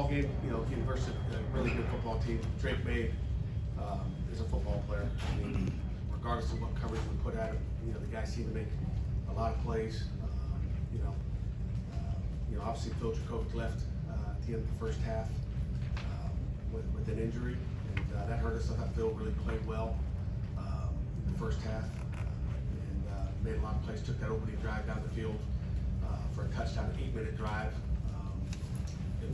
football game, versus a really good football team. Drake May is a football player. I mean, regardless of what coverage we put at him, the guy seemed to make a lot of plays. Obviously Phil Jurkovec left at the end of the first half with an injury, and that hurt us. I thought Phil really played well in the first half and made a lot of plays. Took that opening drive down the field for a touchdown, an 8-minute drive.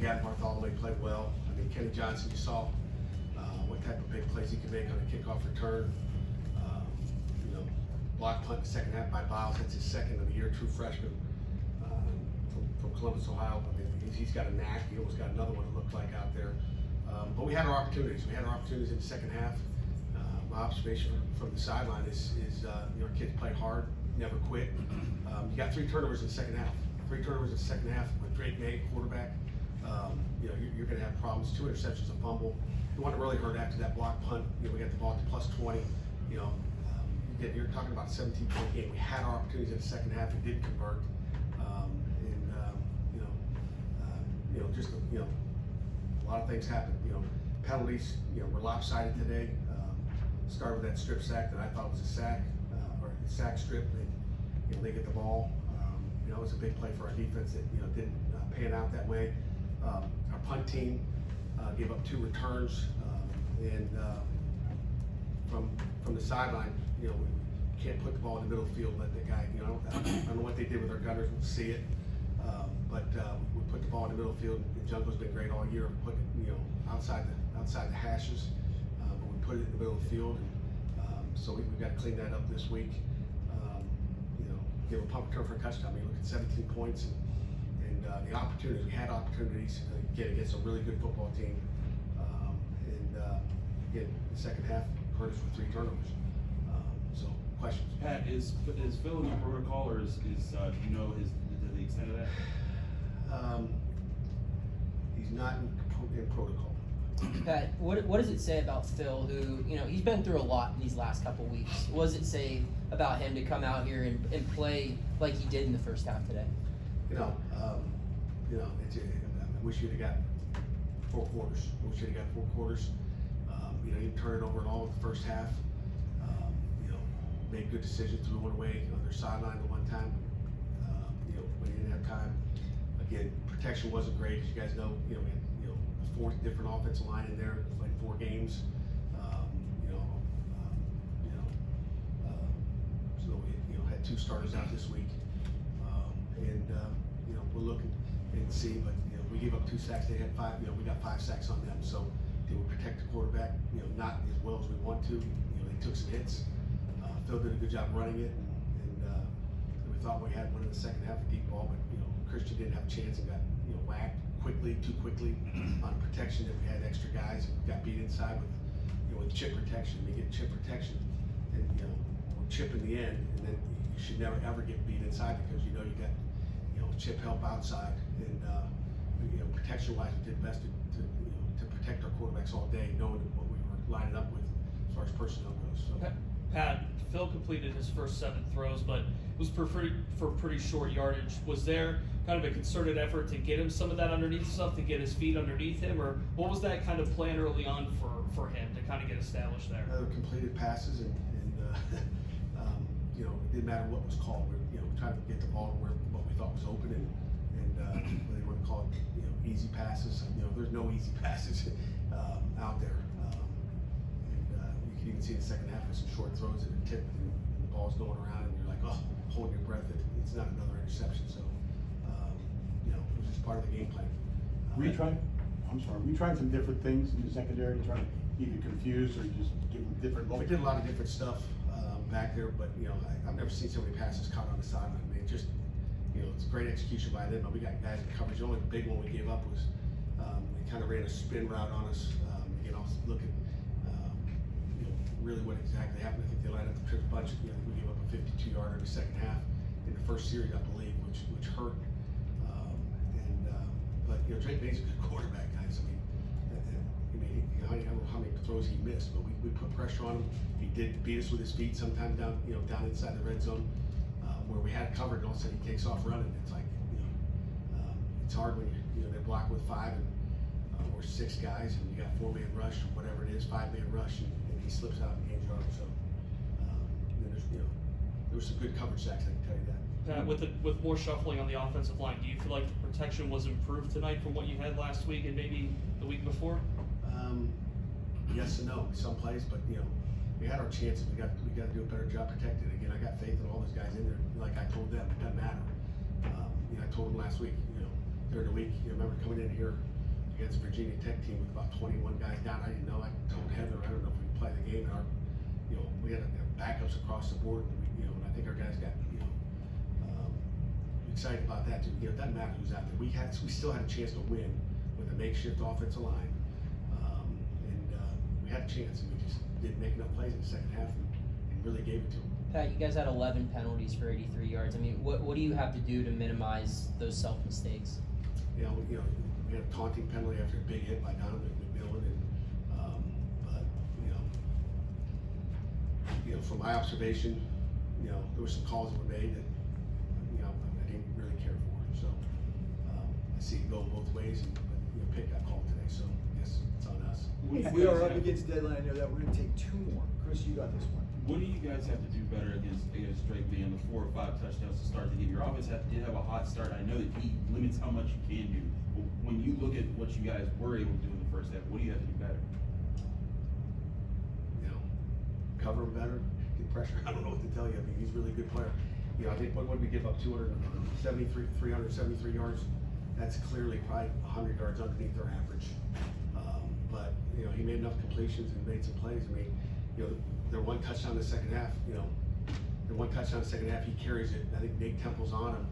Gavin Bartholomew played well. I mean, Kenny Johnson, you saw what type of big plays he can make on a kickoff return. Block punt in the second half by Biles. That's his second of the year, true freshman from Columbus, Ohio. I mean, he's got a knack. He almost got another one it looked like out there. But we had our opportunities. We had our opportunities in the second half. My observation from the sideline is your kids play hard, never quit. You got 3 turnovers in the second half. 3 turnovers in the second half with Drake May, quarterback. You're going to have problems. 2 interceptions, a fumble. The one that really hurt after that block punt, we got the ball to plus 20. You're talking about a 17-point game. We had our opportunities in the second half. We did convert. A lot of things happened. Penalties, were lopsided today. Started with that strip sack that I thought was a sack, or a sack strip. They get the ball. It was a big play for our defense that didn't pan out that way. Our punt team gave up 2 returns, and from the sideline, we can't put the ball in the middle of the field. Let the guy, I don't know what they did with our gunners. We'll see it, but we put the ball in the middle of the field. And Junko's been great all year, putting it, outside the hashes, but we put it in the middle of the field, and so we've got to clean that up this week. Give a punt return for a touchdown. I mean, look at 17 points, and the opportunities. We had opportunities again against a really good football team, and again, the second half hurt us with 3 turnovers. So, questions? Pat, is Phil in the protocol, or is the extent of that? He's not in protocol. Pat, what does it say about Phil, who, he's been through a lot in these last couple weeks? What does it say about him to come out here and play like he did in the first half today? I wish you'd have got 4 quarters. I wish you'd have got 4 quarters. You didn't turn it over at all in the first half. Made good decisions, threw one away on their sideline the one time. When you didn't have time. Again, protection wasn't great, as you guys know. We had, a 4th different offensive line in there, like 4 games. So we had 2 starters out this week, and we're looking and see. But we gave up 2 sacks. They had 5. We got 5 sacks on them. So they will protect the quarterback. Not as well as we want to. They took some hits. Phil did a good job running it, and we thought we had one in the second half, a deep ball, but Christian didn't have a chance and got whacked too quickly on protection. That we had extra guys and got beat inside with chip protection. They get chip protection, and we'll chip in the end, and then you should never ever get beat inside because you got chip help outside, and protection wise we did best to protect our quarterbacks all day, knowing what we were lining up with as far as personnel goes. So. Pat, Phil completed his first 7 throws, but it was for pretty short yardage. Was there kind of a concerted effort to get him some of that underneath stuff, to get his feet underneath him, or what was that kind of plan early on for him to kind of get established there? Completed passes, and it didn't matter what was called. We tried to get the ball where what we thought was open, and they weren't called easy passes. There's no easy passes out there. You can even see in the second half with some short throws that are tipped and the ball's going around, and you're like, oh, holding your breath. It's not another interception. So, it was just part of the game plan. We tried some different things in the secondary to try to either confuse or just give them different looks. We did a lot of different stuff back there, but I've never seen so many passes caught on the sideline. I mean, just it's great execution by them. But we got guys in coverage. The only big one we gave up was they kind of ran a spin route on us. Looking really what exactly happened. I think they lined up the triple bunch. We gave up a 52-yarder in the second half in the first series, I believe, which hurt. But Drake May's a good quarterback, guys. I don't know how many throws he missed, but we put pressure on him. He did beat us with his feet sometimes down inside the red zone, where we had it covered, and all of a sudden he takes off running. It's like it's hard when they block with 5 and or 6 guys, and you got 4-man rush or whatever it is, 5-man rush, and he slips out and gains yard. So then there's, there was some good coverage sacks, I can tell you that. Pat, with more shuffling on the offensive line, do you feel like the protection was improved tonight from what you had last week and maybe the week before? Yes and no, some plays, but we had our chances. We got to do a better job protecting. Again, I got faith in all those guys in there. Like I told them, it doesn't matter. I told them last week, during the week, remember coming in here against Virginia Tech team with about 21 guys down. I didn't know. I told Heather, I don't know if we can play the game. And we had backups across the board. And I think our guys got excited about that too. It doesn't matter who's out there. We still had a chance to win with a makeshift offensive line. We had a chance, and we just didn't make enough plays in the second half and really gave it to them. Pat, you guys had 11 penalties for 83 yards. I mean, what do you have to do to minimize those self mistakes? We had a taunting penalty after a big hit by Donovan McMillan, and from my observation, there were some calls that were made that I didn't really care for. So I see it go both ways, but Pitt got called today, so I guess it's on us. If we are up against deadline, I know that we're going to take 2 more. Chris, you got this one. What do you guys have to do better against Drake May on the 4 or 5 touchdowns to start the game? Your offense did have a hot start. I know that he limits how much you can do. But when you look at what you guys were able to do in the first half, what do you have to do better? Cover him better, get pressure. I don't know what to tell you. I mean, he's a really good player. I think what would we give up? 373 yards. That's clearly probably 100 yards underneath their average. But he made enough completions and made some plays. I mean, their one touchdown in the second half. He carries it. I think Nate Temple's on him,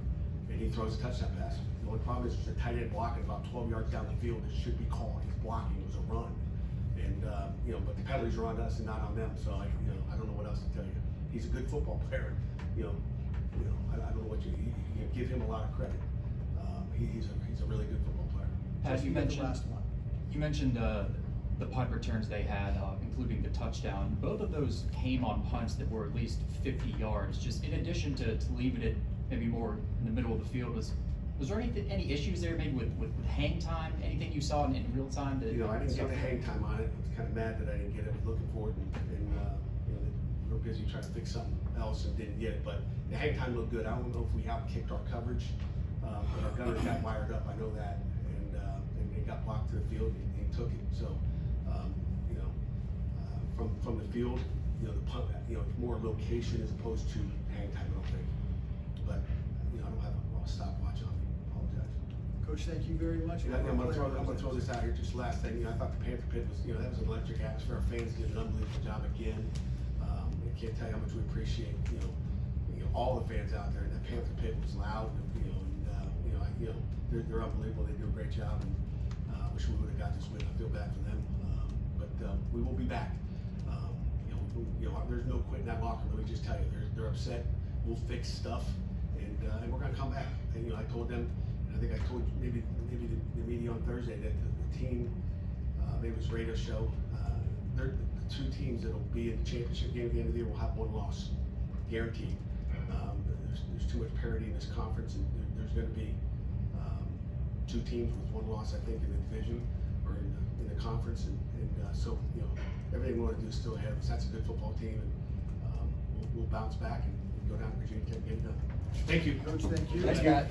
and he throws a touchdown pass. The only problem is the tight end blocking about 12 yards down the field. It should be called. He's blocking. It was a run, and but the penalties are on us and not on them. So I don't know what else to tell you. He's a good football player. I don't know what you give him a lot of credit. He's a really good football player. Pat, you mentioned the last one. You mentioned the punt returns they had, including the touchdown. Both of those came on punts that were at least 50 yards. Just in addition to leaving it maybe more in the middle of the field, was there any issues there maybe with hang time? Anything you saw in real time? I didn't get the hang time on it. I was kind of mad that I didn't get it. I was looking for it, and we were busy trying to fix something else and didn't get it. But the hang time looked good. I don't know if we outkicked our coverage, but our gunners got wired up. I know that, and they got blocked to the field and he took it. So, from the field, the punt, it's more location as opposed to hang time. I don't think, but I don't have a stopwatch on me. Apologize. Coach, thank you very much. I'm gonna throw this out here. Just last thing, I thought the Panther Pit was, that was an electric atmosphere. Our fans did an unbelievable job again. I can't tell you how much we appreciate, all the fans out there. And that Panther Pit was loud, they're unbelievable. They do a great job, and I wish we would have got this win. I feel bad for them, but we will be back. There's no quitting that locker room. Let me just tell you, they're upset. We'll fix stuff, and we're gonna come back. And I told them, and I think I told maybe the media on Thursday that the team, maybe it was radio show. They're the 2 teams that'll be in the championship game at the end of the year will have 1 loss, guaranteed. There's too much parity in this conference, and there's going to be 2 teams with 1 loss, I think, in the division or in the conference, and so everything we want to do is still ahead of us. That's a good football team, and we'll bounce back and go down to Virginia Tech and get it done. Thank you, Coach, thank you. Thanks, Pat.